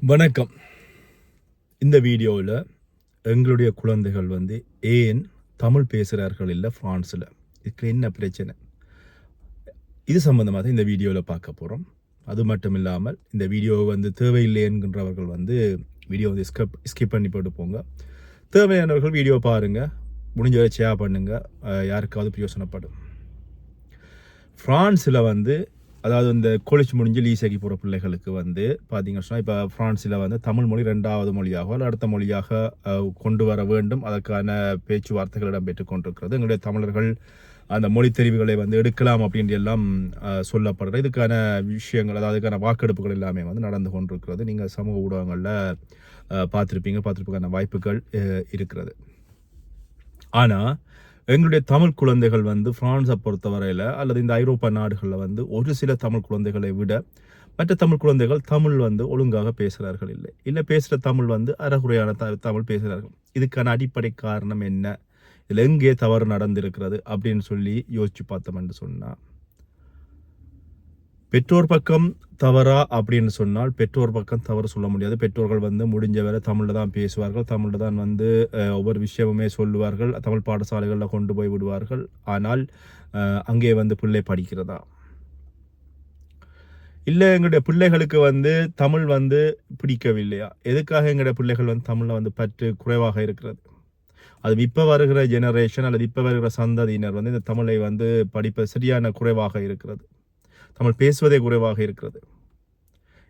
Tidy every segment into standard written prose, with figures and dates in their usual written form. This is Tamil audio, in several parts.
வணக்கம். இந்த வீடியோவில் எங்களுடைய குழந்தைகள் ஏன் தமிழ் பேசுகிறார்கள் இல்லை ஃப்ரான்ஸில், இதுக்கு என்ன பிரச்சனை, இது சம்மந்தமாக தான் இந்த வீடியோவில் பார்க்க போகிறோம். அது மட்டும் இல்லாமல் இந்த வீடியோ தேவையில்லை என்கின்றவர்கள் வீடியோ ஸ்கிப் பண்ணி போட்டு போங்க. தேவையானவர்கள் வீடியோ பாருங்கள், முடிஞ்ச வரை ஷேர் பண்ணுங்கள், யாருக்காவது பிரயோசனப்படும். ஃப்ரான்ஸில் அதாவது இந்த காலேஜ் முடிஞ்சு லீசேக்கு போகிற பிள்ளைகளுக்கு பார்த்தீங்கன்னு சொன்னால், இப்போ ஃப்ரான்ஸில் தமிழ் மொழி 2வது மொழியாக அல்ல அடுத்த மொழியாக கொண்டு வர வேண்டும். அதற்கான பேச்சுவார்த்தைகள் இடம்பெற்றுக் கொண்டிருக்கிறது. எங்களுடைய தமிழர்கள் அந்த மொழி தெரிவுகளை எடுக்கலாம் அப்படின்ட்டு எல்லாம் சொல்லப்படுறது. இதுக்கான விஷயங்கள், அதாவது அதுக்கான வாக்கெடுப்புகள் எல்லாமே நடந்து கொண்டிருக்கிறது. நீங்கள் சமூக ஊடகங்களில் பார்த்துருப்பீங்க, வாய்ப்புகள் இருக்கிறது. ஆனால் எங்களுடைய தமிழ் குழந்தைகள் ஃப்ரான்ஸை பொறுத்தவரையில் அல்லது இந்த ஐரோப்பா நாடுகளில் ஒரு சில தமிழ் குழந்தைகளை விட மற்ற தமிழ் குழந்தைகள் தமிழ் ஒழுங்காக பேசுகிறார்கள் இல்லை பேசுகிற தமிழ் அறகுறையான தமிழ் பேசுகிறார்கள். இதுக்கான அடிப்படை காரணம் என்ன, இதில் எங்கே தவறு நடந்திருக்கிறது அப்படின்னு சொல்லி யோசித்து பார்த்தோம் என்று சொன்னால், பெற்றோர் பக்கம் தவறா அப்படின்னு சொன்னால் பெற்றோர் பக்கம் தவறு சொல்ல முடியாது. பெற்றோர்கள் முடிஞ்ச வரை தமிழில் தான் பேசுவார்கள், தமிழில் தான் ஒவ்வொரு விஷயமுமே சொல்லுவார்கள், தமிழ் பாடசாலைகளில் கொண்டு போய் விடுவார்கள். ஆனால் அங்கே பிள்ளை படிக்கிறதா இல்லை, எங்களுடைய பிள்ளைகளுக்கு தமிழ் பிடிக்கவில்லையா, எதுக்காக எங்களுடைய பிள்ளைகள் தமிழில் பற்று குறைவாக இருக்கிறது? அது இப்போ வருகிற ஜெனரேஷன் அல்லது இப்போ வருகிற சந்ததியினர் இந்த தமிழை படிப்ப சரியான குறைவாக இருக்கிறது, தமிழ் பேசுவதே குறைவாக இருக்கிறது.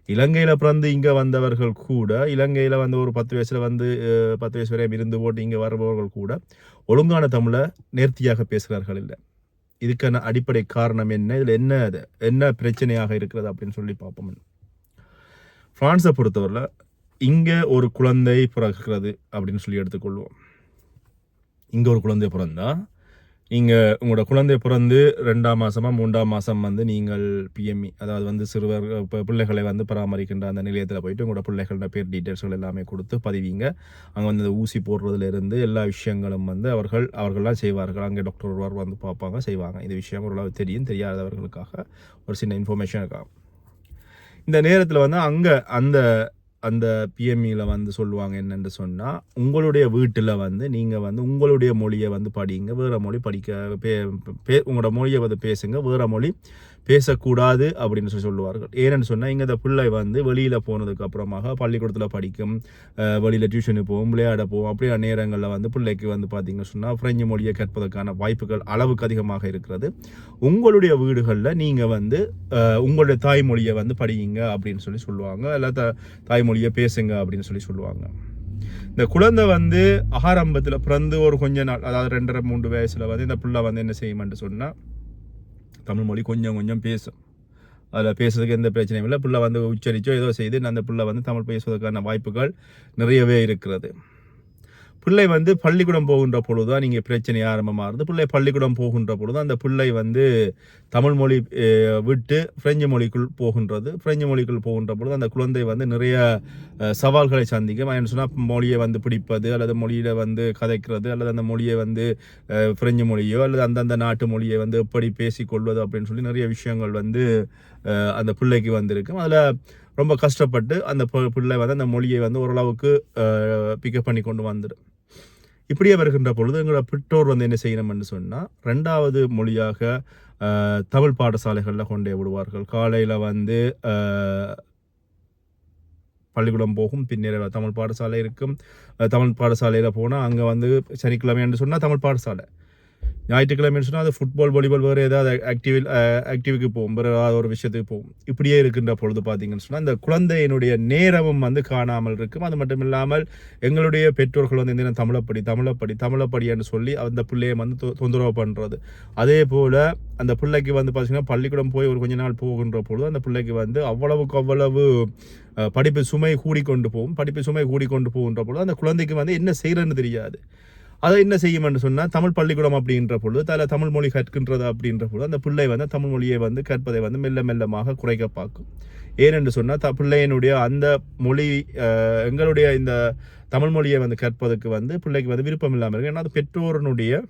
இலங்கையில் பிறந்து இங்கே வந்தவர்கள் கூட, இலங்கையில் ஒரு 10 வயசில் 10 வயசு வரை இருந்து போட்டு இங்கே வருபவர்கள் கூட ஒழுங்கான தமிழை நேர்த்தியாக பேசுகிறார்கள் இல்லை. இதுக்கான அடிப்படை காரணம் என்ன, இதில் என்ன பிரச்சனையாக இருக்கிறது அப்படின்னு சொல்லி பார்ப்போம். ஃப்ரான்ஸை பொறுத்தவரையில் இங்கே ஒரு குழந்தை பிறக்கிறது அப்படின்னு சொல்லி எடுத்துக்கொள்வோம். இங்கே ஒரு குழந்தை பிறந்தா, நீங்கள் உங்களோட குழந்தை பிறந்து 2ஆம் மாதமா 3ஆம் மாதம் நீங்கள் பிஎம்இ, அதாவது சிறுவர் பிள்ளைகளை பராமரிக்கின்ற அந்த நிலையத்தில் போயிட்டு உங்களோட பிள்ளைகளோட பேர் டீட்டெயில்ஸ்கள் எல்லாமே கொடுத்து பதிவிங்க. அங்கே ஊசி போடுறதுலேருந்து எல்லா விஷயங்களும் அவர்கள்லாம் செய்வார்கள். அங்கே டாக்டர் ஒருவர் பார்ப்பாங்க, செய்வாங்க. இந்த விஷயம் ஓரளவு தெரியும். தெரியாதவர்களுக்காக ஒரு சின்ன இன்ஃபர்மேஷன் இருக்காங்க. இந்த நேரத்தில் அங்கே அந்த பிஎம்இயில் சொல்லுவாங்க என்னென்று சொன்னால், உங்களுடைய வீட்டில் நீங்கள் உங்களுடைய மொழியை படிங்க, வேறு மொழி உங்களோட மொழியை பேசுங்க, வேறு மொழி பேசக்கூடாது அப்படின்னு சொல்லுவார்கள். ஏன்னு சொன்னால், இங்கே இந்த பிள்ளை வெளியில் போனதுக்கு அப்புறமாக பள்ளிக்கூடத்தில் படிக்கும், வெளியில் டியூஷனுக்கு போகும், விளையாட போகும். அப்படியே நேரங்களில் பிள்ளைக்கு பார்த்தீங்கன்னு சொன்னால் ஃப்ரெஞ்சு மொழியை கற்பதற்கான வாய்ப்புகள் அளவுக்கு அதிகமாக இருக்கிறது. உங்களுடைய வீடுகளில் நீங்கள் உங்களுடைய தாய்மொழியை படிங்க அப்படின்னு சொல்லுவாங்க, இல்லை தாய்மொழியை பேசுங்க அப்படின்னு சொல்லுவாங்க. இந்த குழந்தை ஆரம்பத்தில் பிறந்து ஒரு கொஞ்ச நாள், அதாவது 2.5-3 வயசில் இந்த பிள்ளை என்ன செய்யும்னு சொன்னால், தமிழ் மொழி கொஞ்சம் கொஞ்சம் பேசும். அதில் பேசுறதுக்கு எந்த பிரச்சனையும் இல்லை. பிள்ளை உச்சரிச்சோ ஏதோ செய்து அந்த பிள்ளை தமிழ் பேசுவதற்கான வாய்ப்புகள் நிறையவே இருக்கிறது. பிள்ளை பள்ளிக்கூடம் போகின்ற பொழுது தான் நீங்கள் பிரச்சனை ஆரம்பமாகிறது. பிள்ளை பள்ளிக்கூடம் போகின்ற பொழுது அந்த பிள்ளை தமிழ் மொழி விட்டு பிரெஞ்சு மொழிக்குள் போகின்றது. பிரெஞ்சு மொழிக்குள் போகின்ற பொழுது அந்த குழந்தை நிறைய சவால்களை சந்திக்கும். என்ன சொன்னால், மொழியை பிடிப்பது அல்லது மொழியில் கதைக்கிறது அல்லது அந்த மொழியை பிரெஞ்சு மொழியோ அல்லது அந்தந்த நாட்டு மொழியை எப்படி பேசிக்கொள்வது அப்படின்னு சொல்லி நிறைய விஷயங்கள் அந்த பிள்ளைக்கு இருக்கும். அதில் ரொம்ப கஷ்டப்பட்டு அந்த பிள்ளை அந்த மொழியை ஓரளவுக்கு பிக்கப் பண்ணி கொண்டு வந்துடும். இப்படியே வருகின்ற பொழுது எங்களோட பெற்றோர் என்ன செய்யணும்னு சொன்னால், 2வது மொழியாக தமிழ் பாடசாலைகளில் கொண்டே விடுவார்கள். காலையில் பள்ளிக்கூடம் போகும், பின்னர் தமிழ் பாடசாலை இருக்கும். தமிழ் பாடசாலையில் போனால் அங்கே சனிக்கிழமைன்னு சொன்னால் தமிழ் பாடசாலை, ஞாயிற்றுக்கிழமைன்னு சொன்னால் அது ஃபுட்பால், வாலிபால், வேறு ஏதாவது ஆக்டிவிக்கு போகும், வேறு ஏதாவது ஒரு விஷயத்துக்கு போகும். இப்படியே இருக்கின்ற பொழுது பார்த்தீங்கன்னு சொன்னால் இந்த குழந்தையினுடைய நேரமும் காணாமல் இருக்கும். அது மட்டும் இல்லாமல் எங்களுடைய பெற்றோர்கள் இந்த தமிழப்படின்னு சொல்லி அந்த பிள்ளையை தொந்தரவு பண்ணுறது. அதே போல் அந்த பிள்ளைக்கு பார்த்தீங்கன்னா பள்ளிக்கூடம் போய் ஒரு கொஞ்ச நாள் போகின்ற பொழுது அந்த பிள்ளைக்கு அவ்வளவு படிப்பு சுமை கூடிக்கொண்டு போகின்ற பொழுது அந்த குழந்தைக்கு என்ன செய்கிறன்னு தெரியாது. அதை என்ன செய்யும்னு சொன்னால், தமிழ் பள்ளிக்கூடம் அப்படின்ற பொழுது தமிழ் மொழி கற்கின்றது அப்படின்ற பொழுது அந்த பிள்ளை தமிழ் மொழியை கற்பதை மெல்ல மெல்லமாக குறைக்க பார்க்கும். ஏனென்று சொன்னால், பிள்ளையினுடைய அந்த மொழி எங்களுடைய இந்த தமிழ் மொழியை கற்பதற்கு பிள்ளைக்கு விருப்பம் இல்லாமல் இருக்கு. ஏன்னா அது பெற்றோருடைய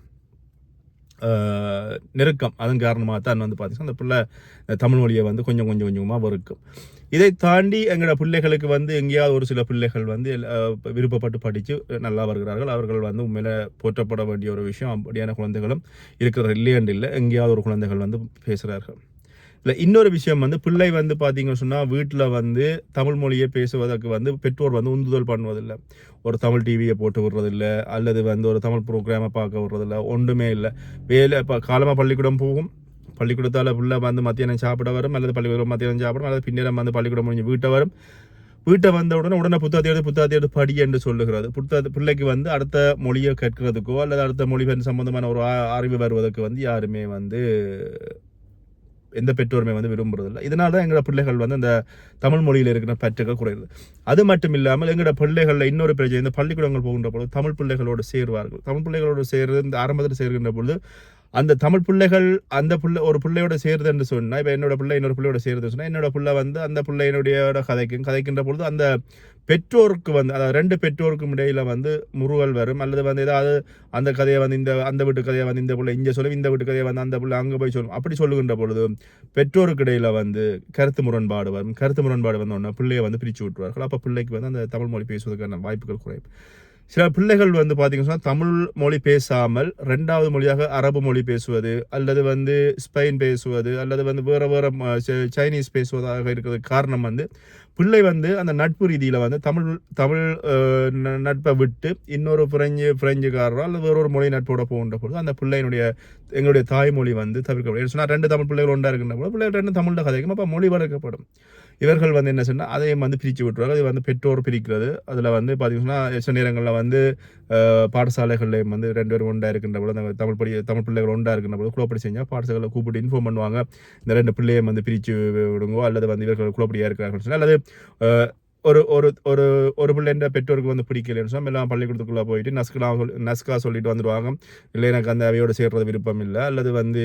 நெருக்கம். அதன் காரணமாக தான் வந்து பார்த்தீங்கன்னா அந்த பிள்ளை தமிழ் மொழியை வந்து கொஞ்சம் கொஞ்சமாக வெறுக்கும். இதை தாண்டி எங்களோட பிள்ளைகளுக்கு வந்து எங்கேயாவது ஒரு சில பிள்ளைகள் வந்து விருப்பப்பட்டு படித்து நல்லா வருகிறார்கள். அவர்கள் வந்து உண்மையில போற்றப்பட வேண்டிய ஒரு விஷயம். அப்படியான குழந்தைகளும் இருக்கிற இல்லையண்டு இல்லை, எங்கேயாவது ஒரு குழந்தைகள் வந்து பேசுகிறார்கள். இல்லை, இன்னொரு விஷயம் வந்து பிள்ளை வந்து பார்த்தீங்கன்னு சொன்னால் வீட்டில் வந்து தமிழ் மொழியை பேசுவதற்கு வந்து பெற்றோர் வந்து உந்துதல் பண்ணுவதில்லை. ஒரு தமிழ் டிவியை போட்டு விடுறதில்லை, அல்லது வந்து ஒரு தமிழ் ப்ரோக்ராமை பார்க்க விடுறதில்லை, ஒன்றுமே இல்லை. வேலை இப்போ காலமாக பள்ளிக்கூடம் போகும், பள்ளிக்கூடத்தால் பிள்ளை வந்து மத்தியானம் சாப்பிட வரும், அல்லது பள்ளிக்கூடம் மத்தியானம் சாப்பிடும், அல்லது பின்னேரம் வந்து பள்ளிக்கூடம் முடிஞ்சு வீட்டை வரும். வீட்டை வந்த உடனே புத்தகத்தை எடுத்து படி என்று சொல்லுகிறது. பிள்ளைக்கு வந்து அடுத்த மொழியை கற்கிறதுக்கோ அல்லது அடுத்த மொழி சம்பந்தமான ஒரு அறிவு வருவதற்கு வந்து யாருமே வந்து எந்த பெற்றோருமே வந்து விரும்புறதில்லை. இதனால தான் எங்களோட பிள்ளைகள் வந்து அந்த தமிழ் மொழியில் இருக்கிற பற்றுகள் குறையுது. அது மட்டும் இல்லாமல் எங்களோட பிள்ளைகளில் இன்னொரு பிரச்சனை, இந்த பள்ளிக்கூடங்கள் போகின்ற பொழுது தமிழ் பிள்ளைகளோடு சேருவார்கள். தமிழ் பிள்ளைகளோடு சேர்ந்து இந்த ஆரம்பத்தில் சேர்கின்ற பொழுது அந்த தமிழ் பிள்ளைகள் அந்த ஒரு பிள்ளையோட சேருது என்று சொன்னால், இப்போ என்னோட பிள்ளை இன்னொரு பிள்ளையோட சேருதுன்னு சொன்னால், என்னோட பிள்ளை வந்து அந்த பிள்ளையினுடைய கதைக்கின்ற பொழுது அந்த பெற்றோருக்கு வந்து அதாவது 2 பெற்றோருக்கும் இடையில வந்து முறுவல் வரும், அல்லது வந்து ஏதாவது அந்த கதையை வந்து அந்த வீட்டு கதையை வந்து இந்த பிள்ளை இங்கே சொல்லும், இந்த வீட்டு கதையை வந்து அந்த பிள்ளை அங்கே போய் சொல்லும். அப்படி சொல்லுகின்ற பொழுது பெற்றோருக்கு இடையில வந்து கருத்து முரண்பாடு வரும். கருத்து முரண்பாடு வந்தோடனே பிள்ளையை வந்து பிரித்து விட்டுருவார்கள். அப்போ பிள்ளைக்கு வந்து அந்த தமிழ் மொழி பேசுவதற்கான வாய்ப்புகள் குறையும். சில பிள்ளைகள் வந்து பார்த்தீங்கன்னா தமிழ் மொழி பேசாமல் 2வது மொழியாக அரபு மொழி பேசுவது, அல்லது வந்து ஸ்பெயின் பேசுவது, அல்லது வந்து வேறு சைனீஸ் பேசுவதாக இருக்கிறதுக்கு காரணம் வந்து பிள்ளை வந்து அந்த நட்பு ரீதியில் வந்து தமிழ் நட்பை விட்டு இன்னொரு பிரெஞ்சுக்காரரோ அல்லது வேறொரு மொழி நட்போட போகின்ற பொழுது அந்த எங்களுடைய தாய்மொழி வந்து தவிர்க்கப்படும். சொன்னால் 2 தமிழ் பிள்ளைகள் ஒன்றா இருக்கின்ற போது பிள்ளைகள் 2 தமிழில் கதைக்கும், அப்போ மொழி வளர்க்கப்படும். இவர்கள் வந்து என்ன சொன்னால் அதையும் வந்து பிரித்து விட்டுருவாங்க. அது வந்து பெற்றோர் பிரிக்கிறது. அதில் வந்து பார்த்தீங்கன்னா சில நேரங்களில் வந்து பாடசாலைகள்லையும் வந்து 2 பேரும் ஒன்றா இருக்கின்ற போது அந்த தமிழ் பிள்ளைகள் ஒன்றா இருக்கின்ற போது குழப்படி செஞ்சால் பாடசாலைகளை கூப்பிட்டு இன்ஃபார்ம் பண்ணுவாங்க, இந்த 2 பிள்ளையும் வந்து பிரித்து விடுங்கோ, அல்லது வந்து இவர்கள் குழப்படியாக இருக்கிறார்கள் சொன்னால், அல்லது ஒரு ஒரு ஒரு ஒரு பிள்ளைன்ற பெற்றோருக்கு வந்து பிடிக்கலன்னு சொன்னால் எல்லாம் பள்ளிக்கூடத்துக்குள்ளே போயிட்டு நஸ்கா சொல்லிட்டு வந்துடுவாங்க. இல்லை எனக்கு அந்த அவையோடு சேர்றது விருப்பம் இல்லை, அல்லது வந்து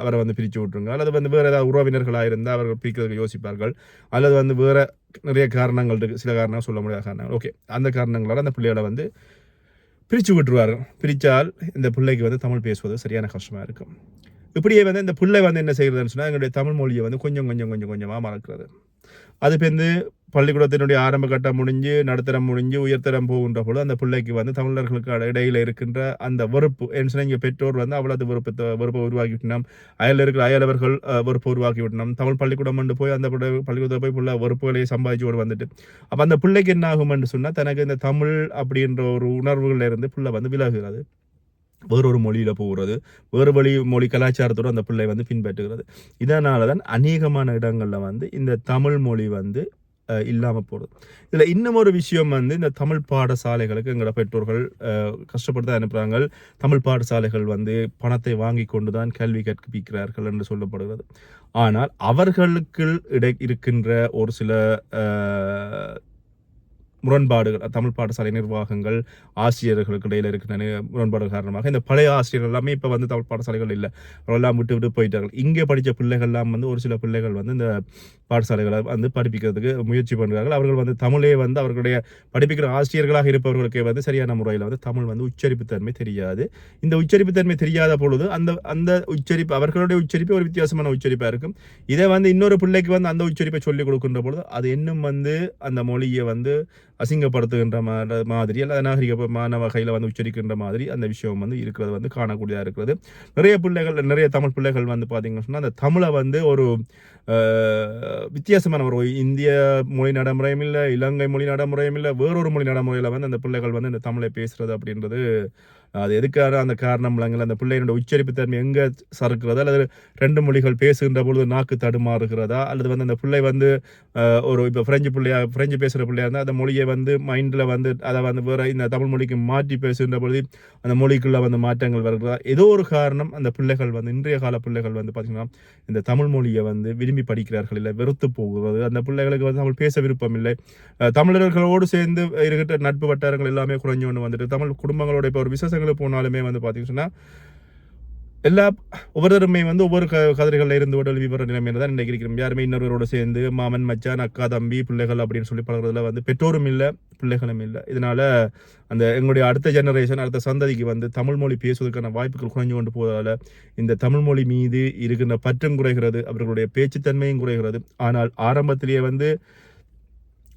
அவரை வந்து பிரித்து விட்டுருங்க, அல்லது வந்து வேறு ஏதாவது உறவினர்களாக இருந்தால் அவர்கள் பிரிக்கிறதுக்கு யோசிப்பார்கள், அல்லது வந்து வேறு நிறைய காரணங்கள் இருக்குது, சில காரணங்கள் சொல்ல முடியாத காரணங்கள். ஓகே, அந்த காரணங்களால் அந்த பிள்ளைகளை வந்து பிரித்து விட்டுருவார்கள். பிரித்தால் இந்த பிள்ளைக்கு வந்து தமிழ் பேசுவது சரியான கஷ்டமாக இருக்கும். இப்படியே வந்து இந்த பிள்ளை வந்து என்ன செய்கிறதுன்னு சொன்னால் எங்களுடைய தமிழ் மொழியை வந்து கொஞ்சமாக மறக்கிறது. அது வந்து பள்ளிக்கூடத்தினுடைய ஆரம்ப கட்டம் முடிஞ்சு நடுத்தரம் முடிஞ்சு உயர்தரம் போகின்ற பொழுது அந்த பிள்ளைக்கு வந்து தமிழர்களுக்கு இடையில இருக்கின்ற அந்த வெறுப்பு என்ன சொன்னால் இங்கே பெற்றோர் வந்து அவ்வளவு வெறுப்பை உருவாக்கி விட்டோம், அயலவர்கள் வெறுப்பை உருவாக்கி விட்டோம். தமிழ் பள்ளிக்கூடம் வந்து போய் அந்த பள்ளிக்கூடத்தை போய் பிள்ளை வெறுப்புகளையே சம்பாதிச்சு வந்துட்டு அப்போ அந்த பிள்ளைக்கு என்ன ஆகும்னு சொன்னால் தனக்கு இந்த தமிழ் அப்படின்ற ஒரு உணர்வுகளில் இருந்து பிள்ளை வந்து விலகுகிறது, வேறொரு மொழியில் போகிறது, வேறு மொழி கலாச்சாரத்தோடு அந்த பிள்ளை வந்து பின்பற்றுகிறது. இதனால தான் அநேகமான இடங்களில் வந்து இந்த தமிழ் மொழி வந்து இல்லாமல் போகிறது. இதில் இன்னும் ஒரு விஷயம் வந்து இந்த தமிழ் பாடசாலைகளுக்கு எங்களோட பெற்றோர்கள் கஷ்டப்பட்டு தான் அனுப்புகிறாங்க. தமிழ் பாடசாலைகள் வந்து பணத்தை வாங்கி கொண்டு தான் கல்வி கற்பிக்கிறார்கள் என்று சொல்லப்படுகிறது. ஆனால் அவர்களுக்கு இருக்கின்ற ஒரு சில முரண்பாடுகள், தமிழ் பாடசாலை நிர்வாகங்கள் ஆசிரியர்களுக்கு இடையில் இருக்கிற முரண்பாடு காரணமாக இந்த பழைய ஆசிரியர்கள் எல்லாமே இப்போ வந்து தமிழ் பாடசாலைகள் இல்லை, அவரெல்லாம் விட்டு போயிட்டார்கள். இங்கே படித்த பிள்ளைகள்லாம் வந்து ஒரு சில பிள்ளைகள் வந்து இந்த பாடசாலைகளை வந்து படிப்பிக்கிறதுக்கு முயற்சி பண்ணுறார்கள். அவர்கள் வந்து தமிழே வந்து அவர்களுடைய படிப்பிக்கிற ஆசிரியர்களாக இருப்பவர்களுக்கே வந்து சரியான முறையில் வந்து தமிழ் வந்து உச்சரிப்புத்தன்மை தெரியாது. இந்த உச்சரிப்புத்தன்மை தெரியாத பொழுது அந்த உச்சரிப்பு அவர்களுடைய உச்சரிப்பு ஒரு வித்தியாசமான உச்சரிப்பாக இருக்கும். இதை வந்து இன்னொரு பிள்ளைக்கு வந்து அந்த உச்சரிப்பை சொல்லிக் கொடுக்கின்ற பொழுது அது இன்னும் வந்து அந்த மொழியை வந்து அசிங்கப்படுத்துகின்ற மாதிரி அல்லது நாகரிகமான வகையில் வந்து உச்சரிக்கின்ற மாதிரி அந்த விஷயம் வந்து இருக்கிறது வந்து காணக்கூடியதாக இருக்கிறது. நிறைய தமிழ் பிள்ளைகள் வந்து பார்த்தீங்கன்னு சொன்னால் அந்த தமிழை வந்து ஒரு வித்தியாசமான ஒரு இந்திய மொழி நடைமுறையும் இல்லை, இலங்கை மொழி நடைமுறையும் இல்லை, வேறொரு மொழி நடைமுறையில் வந்து அந்த பிள்ளைகள் வந்து இந்த தமிழை பேசுறது அப்படின்றது அது எதுக்காக அந்த காரணம் இல்லைங்களா, அந்த பிள்ளையினுடைய உச்சரிப்பு தன்மை எங்கே சறுக்கிறதா, அல்லது 2 மொழிகள் பேசுகின்ற பொழுது நாக்கு தடுமாறுகிறதா, அல்லது வந்து அந்த பிள்ளை வந்து ஒரு இப்போ ஃப்ரெஞ்சு பேசுகிற பிள்ளையாக இருந்தால் அந்த மொழியை வந்து மைண்டில் வந்து அதை வந்து வேறு இந்த தமிழ் மொழிக்கு மாற்றி பேசுகின்ற பொழுது அந்த மொழிக்குள்ளே வந்து மாற்றங்கள் வருகிறதா, ஏதோ ஒரு காரணம் அந்த பிள்ளைகள் வந்து இன்றைய கால பிள்ளைகள் வந்து பார்த்திங்கன்னா இந்த தமிழ் மொழியை வந்து விரும்பி படிக்கிறார்கள் இல்லை, வெறுத்து போகிறது. அந்த பிள்ளைகளுக்கு வந்து தமிழ் பேச விருப்பம் இல்லை. தமிழர்களோடு சேர்ந்து இருக்கிற நட்பு வட்டாரங்கள் எல்லாமே குறைஞ்சு கொண்டு வந்துட்டு தமிழ் குடும்பங்களோட இப்போ ஒரு விசேஷங்களுக்கு போனாலுமே வந்து பார்த்தீங்கன்னா எல்லா ஒவ்வொருத்தருமே வந்து ஒவ்வொரு கதிர்களில் இருந்து உடல் விவர நிலைமையில தான் இன்றைக்கு இருக்கிறோம். யாருமே இன்னொருவரோட சேர்ந்து மாமன் மச்சான் அக்கா தம்பி பிள்ளைகள் அப்படின்னு சொல்லி பழகிறதுல வந்து பெற்றோரும் இல்லை பிள்ளைகளும் இல்லை. இதனால அந்த எங்களுடைய அடுத்த ஜெனரேஷன் அடுத்த சந்ததிக்கு வந்து தமிழ் மொழி பேசுவதற்கான வாய்ப்புகள் குறைஞ்சு கொண்டு போவதால் இந்த தமிழ் மொழி மீது இருக்கின்ற பற்றும் குறைகிறது, அவர்களுடைய பேச்சுத்தன்மையும் குறைகிறது. ஆனால் ஆரம்பத்திலேயே வந்து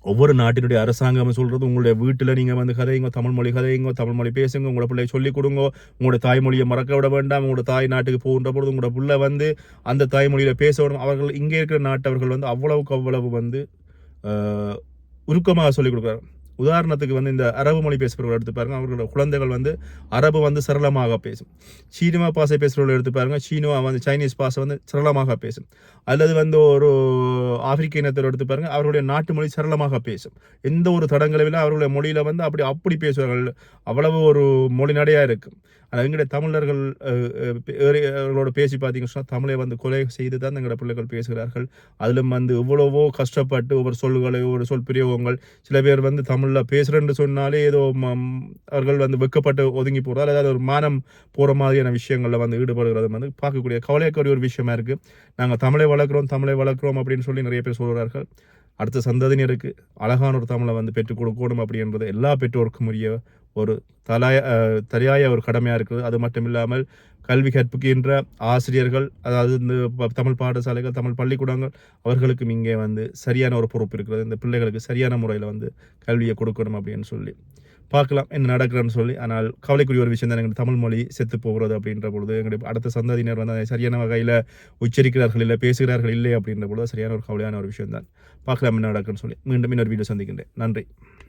ஒவ்வொரு நாட்டினுடைய அரசாங்கம் சொல்றது உங்களுடைய வீட்டில் நீங்கள் வந்து கதைங்க தமிழ் மொழி கதைங்க தமிழ் மொழி பேசுங்க, உங்களோட பிள்ளை சொல்லிக் கொடுங்க, உங்களோட தாய்மொழியை மறக்க விட வேண்டாம், உங்களோட தாய் நாட்டுக்கு போகின்ற பொழுது உங்களோட பிள்ளை வந்து அந்த தாய்மொழியில் பேச விடும். அவர்கள் இங்கே இருக்கிற நாட்டவர்கள் வந்து அவ்வளவுக்கு அவ்வளவு வந்து உருக்கமாக சொல்லிக் கொடுக்குறாங்க. உதாரணத்துக்கு வந்து இந்த அரபு மொழி பேசுகிறவர்கள் எடுத்து பாருங்க, அவர்களோட குழந்தைகள் வந்து அரபு வந்து சரளமாக பேசும். சீனுவா பாசை பேசுகிறவர்கள் எடுத்து பாருங்க, சீனுவா வந்து சைனீஸ் பாசை வந்து சரளமாக பேசும். அல்லது வந்து ஒரு ஆப்பிரிக்க இனத்தில் எடுத்து பாருங்க, அவர்களுடைய நாட்டு மொழி சரளமாக பேசும். எந்த ஒரு தடங்களும் அவர்களுடைய மொழியில வந்து அப்படி பேசுவார்கள். அவ்வளவு ஒரு மொழி நடையா இருக்கும். ஆனால் எங்களுடைய தமிழர்கள் அவர்களோட பேசி பார்த்தீங்கன்னு சொன்னால் தமிழை வந்து கொலை செய்து தான் எங்களோட பிள்ளைகள் பேசுகிறார்கள். அதிலும் வந்து எவ்வளவோ கஷ்டப்பட்டு ஒவ்வொரு சொல்களை ஒவ்வொரு சொல் பிரயோகங்கள், சில பேர் வந்து தமிழில் பேசுகிறேன்னு சொன்னாலே ஏதோ அவர்கள் வந்து வெக்கப்பட்டு ஒதுங்கி போகிறார், அதாவது ஒரு மானம் போகிற மாதிரியான விஷயங்களில் வந்து ஈடுபடுகிறது வந்து பார்க்கக்கூடிய கவலைக்குரிய ஒரு விஷயமா இருக்குது. நாங்கள் தமிழை வளர்க்குறோம் அப்படின்னு சொல்லி நிறைய பேர் சொல்கிறார்கள். அடுத்த சந்ததியினருக்கு அழகான ஒரு தமிழை வந்து பெற்றுக் கொடுக்கணும் அப்படின்றது எல்லா பெற்றோருக்கும் உரிய ஒரு தலையாய ஒரு கடமையாக இருக்குது. அது மட்டும் இல்லாமல் கல்வி கற்பிக்கின்ற ஆசிரியர்கள், அதாவது இந்த தமிழ் பாடசாலைகள் தமிழ் பள்ளிக்கூடங்கள் அவர்களுக்கும் இங்கே வந்து சரியான ஒரு பொறுப்பு இருக்கிறது. இந்த பிள்ளைகளுக்கு சரியான முறையில் வந்து கல்வியை கொடுக்கணும் அப்படின்னு சொல்லி பார்க்கலாம் என்ன நடக்கிறன்னு சொல்லி. ஆனால் கவலைக்குரிய ஒரு விஷயம் தான் எங்களுக்கு தமிழ் மொழி செத்து போகிறது அப்படின்ற பொழுது எங்களுடைய அடுத்த சந்ததியினர் வந்து அதை சரியான வகையில் உச்சரிக்கிறார்கள் இல்லை பேசுகிறார்கள் இல்லை அப்படின்ற பொழுது சரியான ஒரு கவலையான ஒரு விஷயம் தான். பார்க்கலாம் என்ன நடக்குன்னு சொல்லி மீண்டும் இன்னொரு வீடியோ சந்திக்கின்றேன். நன்றி.